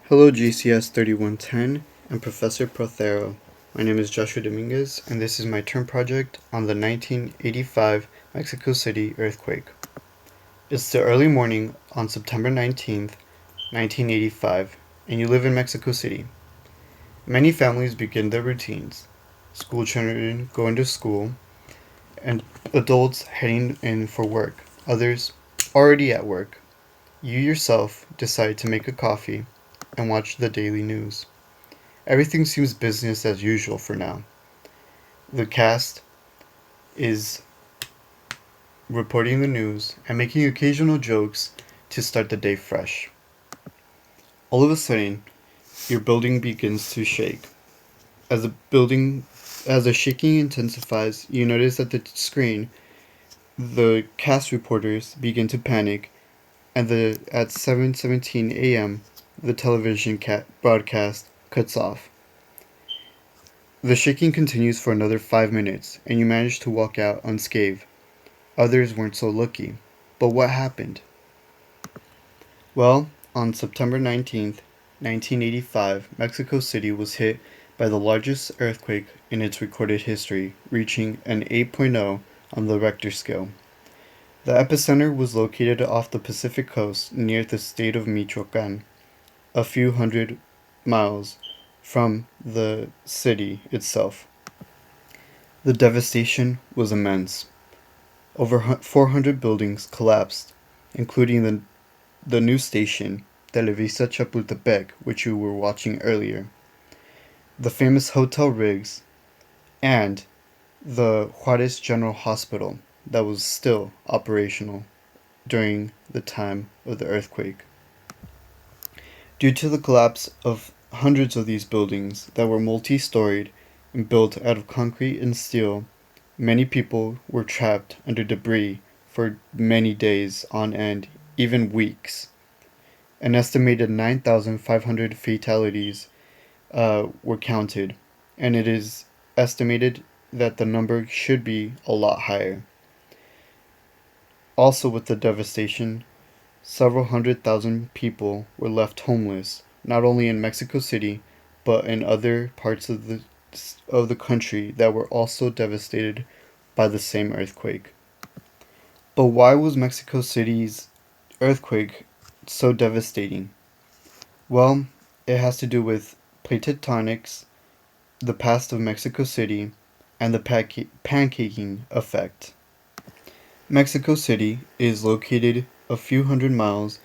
Hello GCS 3110 and Professor Prothero. My name is Joshua Dominguez and this is my term project on the 1985 Mexico City earthquake. It's the early morning on September 19th, 1985, and you live in Mexico City. Many families begin their routines. School children going to school and adults heading in for work. Others already at work. You yourself decide to make a coffee and watch the daily news. Everything seems business as usual for now. The cast is reporting the news and making occasional jokes to start the day fresh. All of a sudden, your building begins to shake. As the shaking intensifies, you notice that the screen, the cast reporters begin to panic, and at 7:17 a.m., the television broadcast cuts off. The shaking continues for another 5 minutes, and you manage to walk out unscathed. Others weren't so lucky. But what happened? Well, on September 19th, 1985, Mexico City was hit by the largest earthquake in its recorded history, reaching an 8.0 on the Richter scale. The epicenter was located off the Pacific coast near the state of Michoacan, a few hundred miles from the city itself. The devastation was immense. Over 400 buildings collapsed, including the news station Televisa Chapultepec, which you were watching earlier, the famous Hotel Riggs, and the Juarez General Hospital that was still operational during the time of the earthquake. Due to the collapse of hundreds of these buildings that were multi-storied and built out of concrete and steel, many people were trapped under debris for many days on end, even weeks. An estimated 9,500 fatalities were counted, and it is estimated that the number should be a lot higher. Also, with the devastation, several hundred thousand people were left homeless, not only in Mexico City, but in other parts of the country that were also devastated by the same earthquake. But why was Mexico City's earthquake so devastating? Well, it has to do with plate tectonics, the past of Mexico City, and the pancaking effect. Mexico City is located a few hundred miles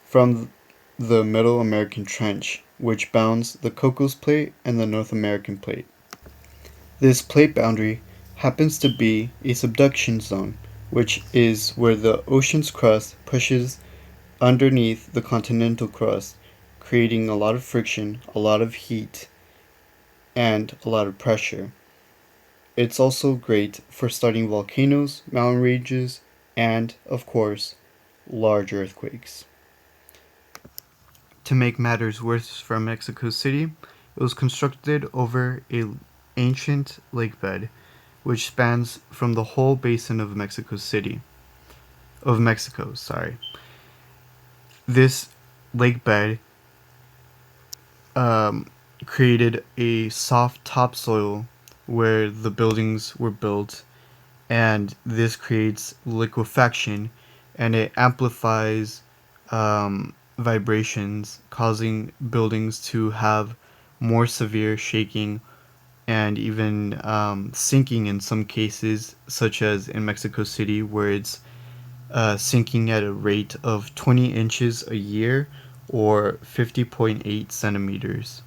from the Middle American Trench, which bounds the Cocos Plate and the North American Plate. This plate boundary happens to be a subduction zone, which is where the ocean's crust pushes underneath the continental crust, creating a lot of friction, a lot of heat, and a lot of pressure. It's also great for starting volcanoes, mountain ranges, and, of course, large earthquakes. To make matters worse for Mexico City, it was constructed over an ancient lake bed, which spans from the whole basin of Mexico, sorry. This lake bed created a soft topsoil where the buildings were built, and this creates liquefaction and it amplifies vibrations, causing buildings to have more severe shaking and even sinking in some cases, such as in Mexico City, where it's sinking at a rate of 20 inches a year or 50.8 centimeters.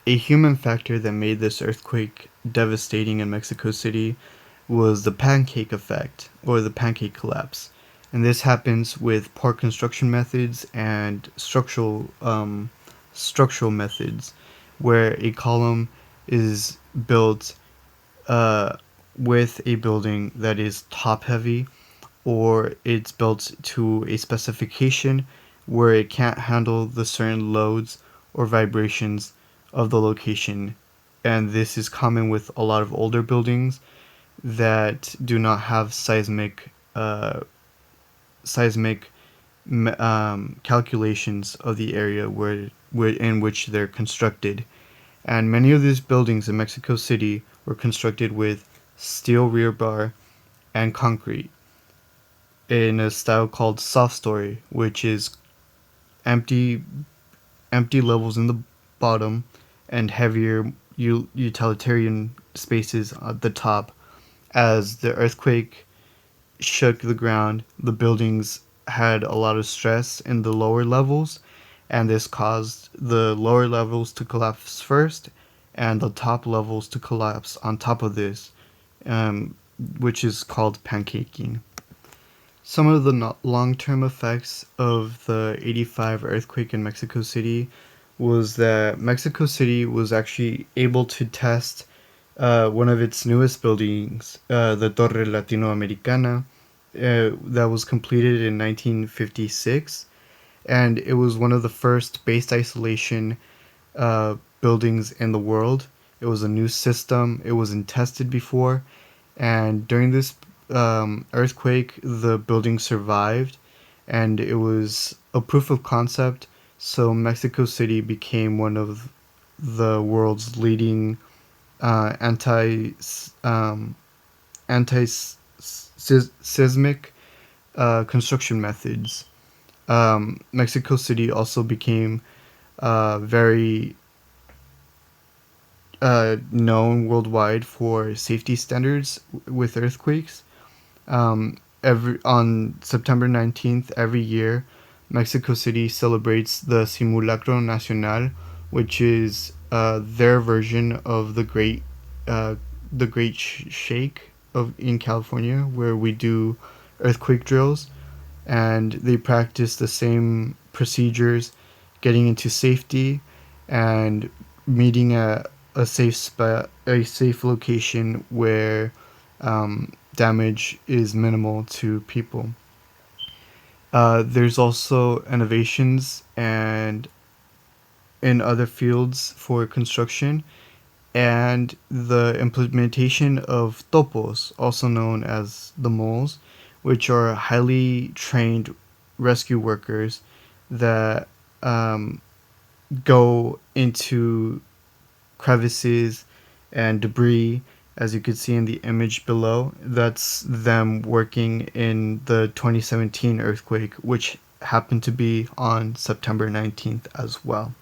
A human factor that made this earthquake devastating in Mexico City was the pancake effect, or the pancake collapse. And this happens with poor construction methods and structural methods, where a column is built with a building that is top heavy, or it's built to a specification where it can't handle the certain loads or vibrations of the location. And this is common with a lot of older buildings that do not have seismic calculations of the area where in which they're constructed. And many of these buildings in Mexico City were constructed with steel rebar and concrete in a style called soft story, which is empty empty levels in the bottom and heavier utilitarian spaces at the top. As the earthquake shook the ground, the buildings had a lot of stress in the lower levels, and this caused the lower levels to collapse first and the top levels to collapse on top of this, um, which is called pancaking. Some of the long term effects of the 85 earthquake in Mexico City was that Mexico City was actually able to test one of its newest buildings, the Torre Latinoamericana, that was completed in 1956. And it was one of the first based isolation buildings in the world. It was a new system, it wasn't tested before, and during this earthquake, the building survived, and it was a proof of concept. So Mexico City became one of the world's leading anti anti seismic construction methods. Mexico City also became very known worldwide for safety standards with earthquakes. Every on September 19th every year, Mexico City celebrates the Simulacro Nacional, which is their version of uh, the Great Shake of in California, where we do earthquake drills, and they practice the same procedures, getting into safety and meeting a safe location where damage is minimal to people. There's also innovations and in other fields for construction and the implementation of topos, also known as the moles, which are highly trained rescue workers that go into crevices and debris, as you could see in the image below. That's them working in the 2017 earthquake, which happened to be on September 19th as well.